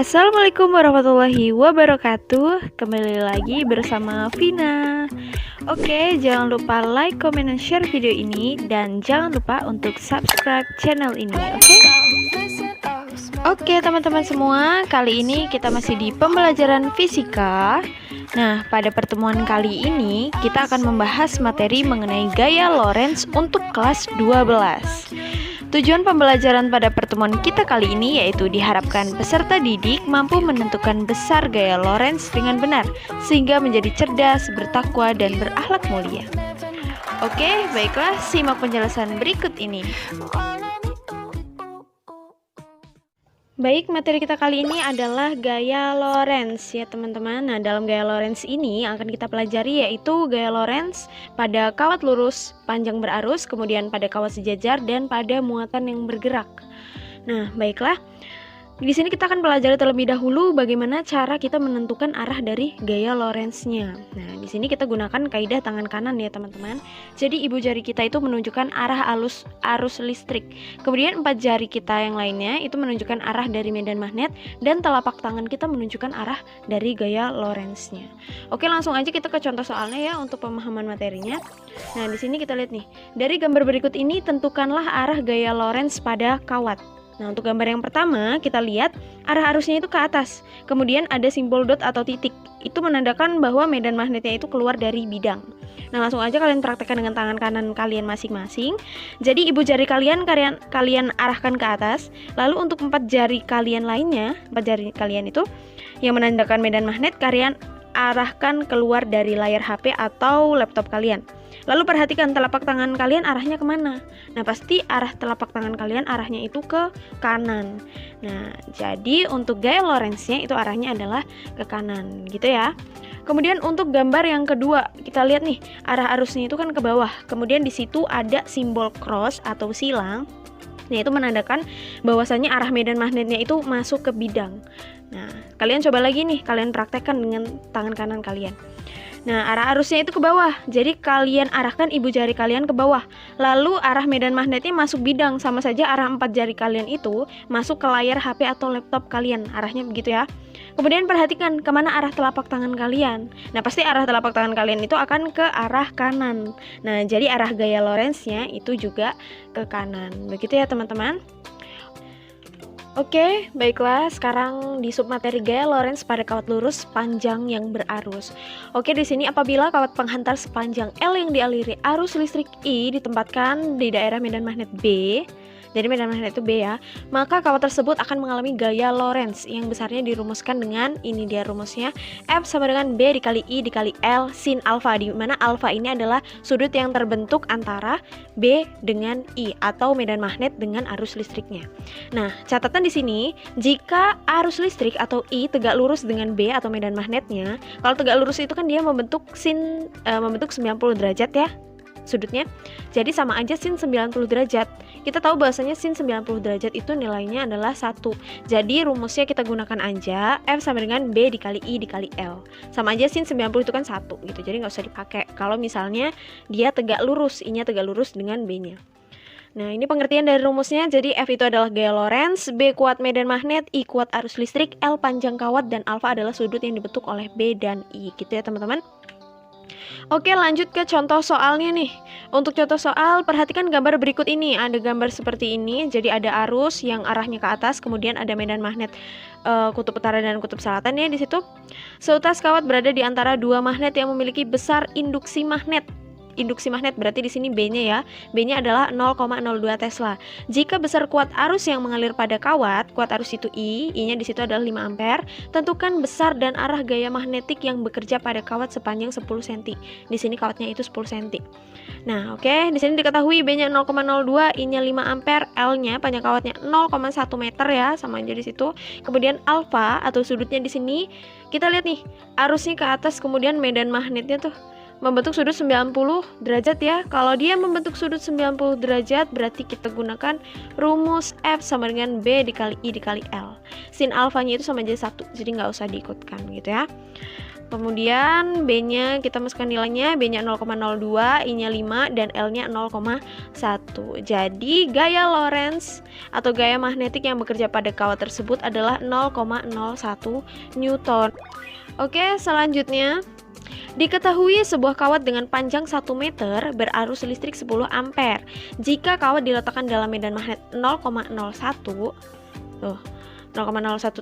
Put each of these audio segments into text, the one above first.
Assalamualaikum warahmatullahi wabarakatuh. Kembali lagi bersama Vina. Oke, jangan lupa like, comment, dan share video ini. Dan jangan lupa untuk subscribe channel ini. Oke teman-teman semua, kali ini kita masih di pembelajaran fisika. Nah, pada pertemuan kali ini kita akan membahas materi mengenai gaya Lorentz untuk kelas 12. Tujuan pembelajaran pada pertemuan kita kali ini yaitu diharapkan peserta didik mampu menentukan besar gaya Lorentz dengan benar, sehingga menjadi cerdas, bertakwa, dan berakhlak mulia. Oke, baiklah, simak penjelasan berikut ini. Baik, materi kita kali ini adalah gaya Lorentz ya teman-teman. Nah, dalam gaya Lorentz ini akan kita pelajari yaitu gaya Lorentz pada kawat lurus panjang berarus, kemudian pada kawat sejajar, dan pada muatan yang bergerak. Nah, baiklah. Di sini kita akan pelajari terlebih dahulu bagaimana cara kita menentukan arah dari gaya Lorentz-nya. Nah, di sini kita gunakan kaidah tangan kanan ya teman-teman. Jadi ibu jari kita itu menunjukkan arah arus listrik. Kemudian 4 jari kita yang lainnya itu menunjukkan arah dari medan magnet, dan telapak tangan kita menunjukkan arah dari gaya Lorentz-nya. Oke, langsung aja kita ke contoh soalnya ya untuk pemahaman materinya. Nah, di sini kita lihat nih. Dari gambar berikut ini tentukanlah arah gaya Lorentz pada kawat. Nah, untuk gambar yang pertama, kita lihat arah arusnya itu ke atas. Kemudian ada simbol dot atau titik. Itu menandakan bahwa medan magnetnya itu keluar dari bidang. Nah, langsung aja kalian praktekkan dengan tangan kanan kalian masing-masing. Jadi, ibu jari kalian arahkan ke atas. Lalu untuk 4 jari kalian lainnya, 4 jari kalian itu yang menandakan medan magnet, kalian arahkan keluar dari layar HP atau laptop kalian. Lalu perhatikan telapak tangan kalian arahnya kemana. Nah, pasti arah telapak tangan kalian arahnya itu ke kanan. Nah, jadi untuk gaya Lorentz-nya itu arahnya adalah ke kanan, gitu ya. Kemudian untuk gambar yang kedua, kita lihat nih, arah arusnya itu kan ke bawah. Kemudian di situ ada simbol cross atau silang. Nah, itu menandakan bahwasannya arah medan magnetnya itu masuk ke bidang. Nah, kalian coba lagi nih, kalian praktekkan dengan tangan kanan kalian. Nah, arah arusnya itu ke bawah. Jadi kalian arahkan ibu jari kalian ke bawah. Lalu arah medan magnetnya masuk bidang. Sama saja arah 4 jari kalian itu masuk ke layar HP atau laptop kalian. Arahnya begitu ya. Kemudian perhatikan kemana arah telapak tangan kalian. Nah, pasti arah telapak tangan kalian itu akan ke arah kanan. Nah, jadi arah gaya Lorentz-nya itu juga ke kanan. Begitu ya teman-teman. Oke, baiklah. Sekarang di submateri gaya Lorentz pada kawat lurus panjang yang berarus. Oke, di sini apabila kawat penghantar sepanjang L yang dialiri arus listrik I ditempatkan di daerah medan magnet B, jadi medan magnet itu B ya, maka kawat tersebut akan mengalami gaya Lorentz yang besarnya dirumuskan dengan, ini dia rumusnya, F sama dengan B dikali I dikali L sin alfa, di mana alfa ini adalah sudut yang terbentuk antara B dengan I atau medan magnet dengan arus listriknya. Nah, catatan di sini, jika arus listrik atau I tegak lurus dengan B atau medan magnetnya, kalau tegak lurus itu kan dia membentuk 90 derajat ya sudutnya. Jadi sama aja sin 90 derajat. Kita tahu bahasanya sin 90 derajat itu nilainya adalah 1. Jadi rumusnya kita gunakan aja F sama dengan B dikali I dikali L. Sama aja sin 90 itu kan 1 gitu. Jadi nggak usah dipakai kalau misalnya dia tegak lurus, I-nya tegak lurus dengan B-nya. Nah, ini pengertian dari rumusnya. Jadi F itu adalah gaya Lorentz, B kuat medan magnet, I kuat arus listrik, L panjang kawat, dan alfa adalah sudut yang dibentuk oleh B dan I. Gitu ya teman-teman. Oke, lanjut ke contoh soalnya nih. Untuk contoh soal, perhatikan gambar berikut ini. Ada gambar seperti ini. Jadi ada arus yang arahnya ke atas, kemudian ada medan magnet kutub utara dan kutub selatan ya di situ. Seutas kawat berada di antara dua magnet yang memiliki besar induksi magnet. Induksi magnet berarti di sini B-nya ya. B-nya adalah 0,02 Tesla. Jika besar kuat arus yang mengalir pada kawat, kuat arus itu I, I-nya di situ adalah 5 ampere. Tentukan besar dan arah gaya magnetik yang bekerja pada kawat sepanjang 10 cm. Di sini kawatnya itu 10 cm. Nah, oke, di sini diketahui B-nya 0,02, I-nya 5 ampere, L-nya panjang kawatnya 0,1 meter ya, sama aja di situ. Kemudian alfa atau sudutnya di sini kita lihat nih, arusnya ke atas, kemudian medan magnetnya tuh membentuk sudut 90 derajat ya. Kalau dia membentuk sudut 90 derajat, berarti kita gunakan rumus F sama dengan B dikali I dikali L. Sin alfanya itu sama aja 1, jadi nggak usah diikutkan gitu ya. Kemudian B-nya kita masukkan nilainya, B-nya 0,02, I-nya 5, dan L-nya 0,1. Jadi gaya Lorentz atau gaya magnetik yang bekerja pada kawat tersebut adalah 0,01 Newton. Oke, selanjutnya diketahui sebuah kawat dengan panjang 1 meter berarus listrik 10 ampere. Jika kawat diletakkan dalam medan magnet 0,01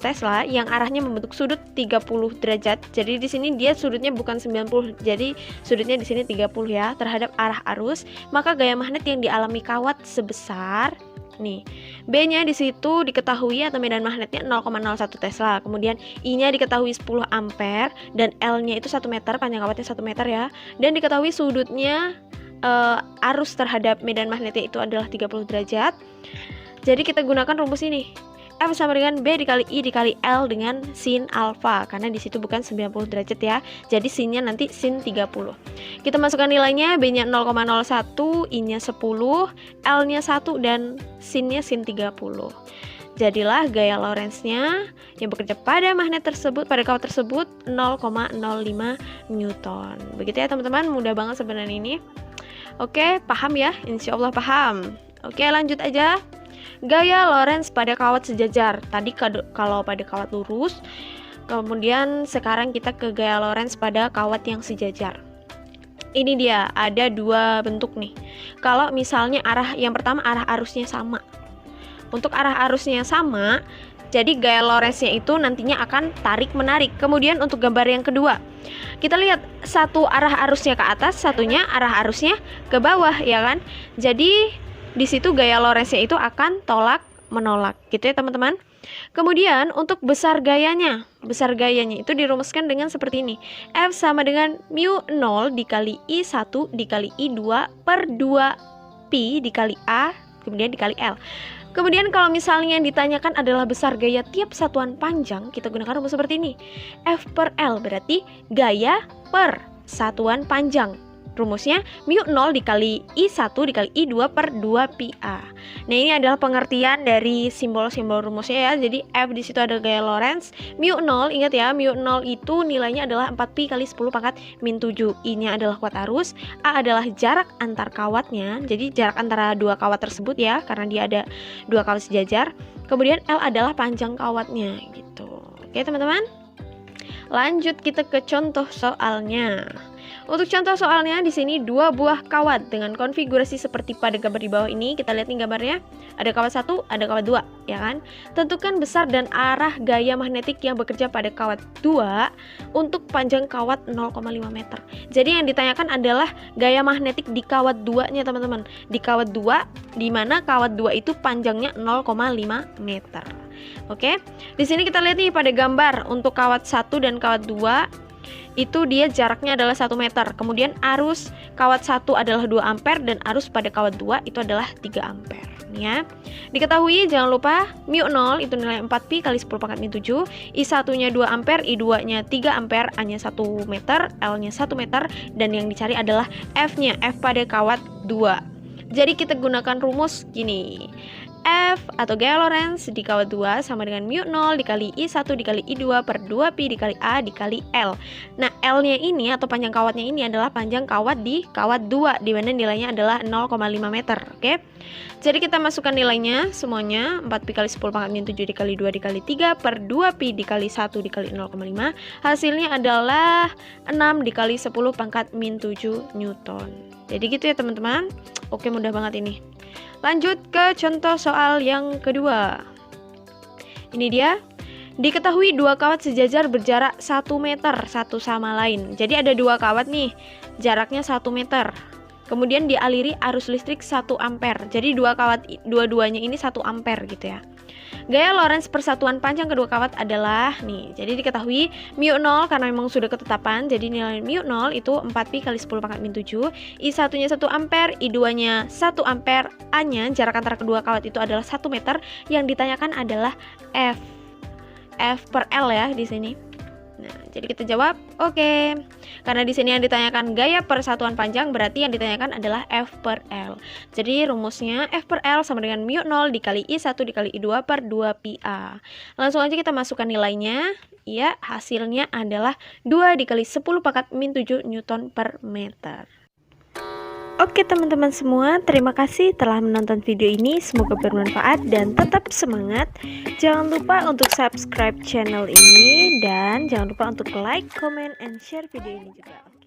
Tesla yang arahnya membentuk sudut 30 derajat. Jadi di sini dia sudutnya bukan 90, jadi sudutnya di sini 30 ya, terhadap arah arus, maka gaya magnet yang dialami kawat sebesar nih. B-nya di situ diketahui atau medan magnetnya 0,01 Tesla. Kemudian I-nya diketahui 10 ampere dan L-nya itu 1 meter, panjang kawatnya 1 meter ya. Dan diketahui sudutnya arus terhadap medan magnetnya itu adalah 30 derajat. Jadi kita gunakan rumus ini. F sama dengan B dikali I dikali L dengan sin alfa, karena di situ bukan 90 derajat ya. Jadi sinnya nanti sin 30. Kita masukkan nilainya, B-nya 0,01, I-nya 10, L-nya 1 dan sinnya sin 30. Jadilah gaya Lorentz-nya yang bekerja pada magnet tersebut, pada kawat tersebut 0,05 Newton. Begitu ya teman-teman, mudah banget sebenarnya ini. Oke, paham ya? Insya Allah paham. Oke, lanjut aja. Gaya Lorentz pada kawat sejajar. Tadi kalau pada kawat lurus, kemudian sekarang kita ke gaya Lorentz pada kawat yang sejajar. Ini dia, ada dua bentuk nih. Kalau misalnya yang pertama arah arusnya sama. Untuk arah arusnya sama, jadi gaya Lorentz-nya itu nantinya akan tarik-menarik. Kemudian untuk gambar yang kedua, kita lihat satu arah arusnya ke atas, satunya arah arusnya ke bawah, ya kan? Jadi di situ gaya Lorentz-nya itu akan tolak-menolak, gitu ya teman-teman. Kemudian untuk besar gayanya itu dirumuskan dengan seperti ini. F sama dengan mu 0 dikali I1 dikali I2 per 2 Pi dikali A, kemudian dikali L. Kemudian kalau misalnya yang ditanyakan adalah besar gaya tiap satuan panjang, kita gunakan rumus seperti ini. F per L berarti gaya per satuan panjang. Rumusnya mu 0 dikali I1 dikali I2 per 2 pi A. Nah, ini adalah pengertian dari simbol-simbol rumusnya ya. Jadi F di situ ada gaya Lorentz. Mu 0, ingat ya, mu 0 itu nilainya adalah 4pi kali 10 pangkat min 7. I-nya adalah kuat arus, A adalah jarak antar kawatnya. Jadi jarak antara dua kawat tersebut ya, karena dia ada dua kawat sejajar. Kemudian L adalah panjang kawatnya gitu. Oke, teman-teman. Lanjut kita ke contoh soalnya. Untuk contoh soalnya di sini dua buah kawat dengan konfigurasi seperti pada gambar di bawah ini. Kita lihat nih gambarnya. Ada kawat 1, ada kawat 2, ya kan? Tentukan besar dan arah gaya magnetik yang bekerja pada kawat 2 untuk panjang kawat 0,5 meter. Jadi yang ditanyakan adalah gaya magnetik di kawat 2-nya, teman-teman. Di kawat 2, di mana kawat 2 itu panjangnya 0,5 meter. Oke. Di sini kita lihat nih pada gambar untuk kawat 1 dan kawat 2 itu dia jaraknya adalah 1 meter. Kemudian arus kawat 1 adalah 2 ampere dan arus pada kawat 2 itu adalah 3 ampere ya. Diketahui jangan lupa mu 0 itu nilai 4pi kali 10 pangkat min 7, I1-nya 2 ampere, I2-nya 3 ampere, A-nya 1 meter, L-nya 1 meter, dan yang dicari adalah F-nya, F pada kawat 2. Jadi kita gunakan rumus gini. F atau gaya Lorentz di kawat 2 sama dengan mu 0 dikali I1 dikali I2 per 2pi dikali A dikali L. Nah, L-nya ini atau panjang kawatnya ini adalah panjang kawat di kawat 2, di mana nilainya adalah 0,5 meter. Oke. Jadi kita masukkan nilainya semuanya, 4pi kali 10 pangkat min 7 dikali 2 dikali 3 per 2pi dikali 1 dikali 0,5. Hasilnya adalah 6 dikali 10 pangkat min 7 Newton. Jadi gitu ya teman-teman. Oke, mudah banget ini. Lanjut ke contoh soal yang kedua. Ini dia. Diketahui dua kawat sejajar berjarak 1 meter satu sama lain. Jadi ada dua kawat nih, jaraknya 1 meter. Kemudian dialiri arus listrik 1 ampere. Jadi dua kawat, dua-duanya ini 1 ampere gitu ya. Gaya Lorentz persatuan panjang kedua kawat adalah nih. Jadi diketahui mu 0 karena memang sudah ketetapan. Jadi nilai mu 0 itu 4pi kali 10 pangkat min 7. I1-nya 1 ampere, I2-nya 1 ampere, A-nya jarak antara kedua kawat itu adalah 1 meter. Yang ditanyakan adalah F. F per L ya di sini. Nah, jadi kita jawab oke. Karena di sini yang ditanyakan gaya persatuan panjang, berarti yang ditanyakan adalah F per L. Jadi rumusnya F per L sama dengan mu 0 dikali I1 dikali I2 per 2 pi A. Langsung aja kita masukkan nilainya. Ya, hasilnya adalah 2 dikali 10 pangkat min 7 Newton per meter. Oke teman-teman semua, terima kasih telah menonton video ini. Semoga bermanfaat dan tetap semangat. Jangan lupa untuk subscribe channel ini dan jangan lupa untuk like, comment, and share video ini juga.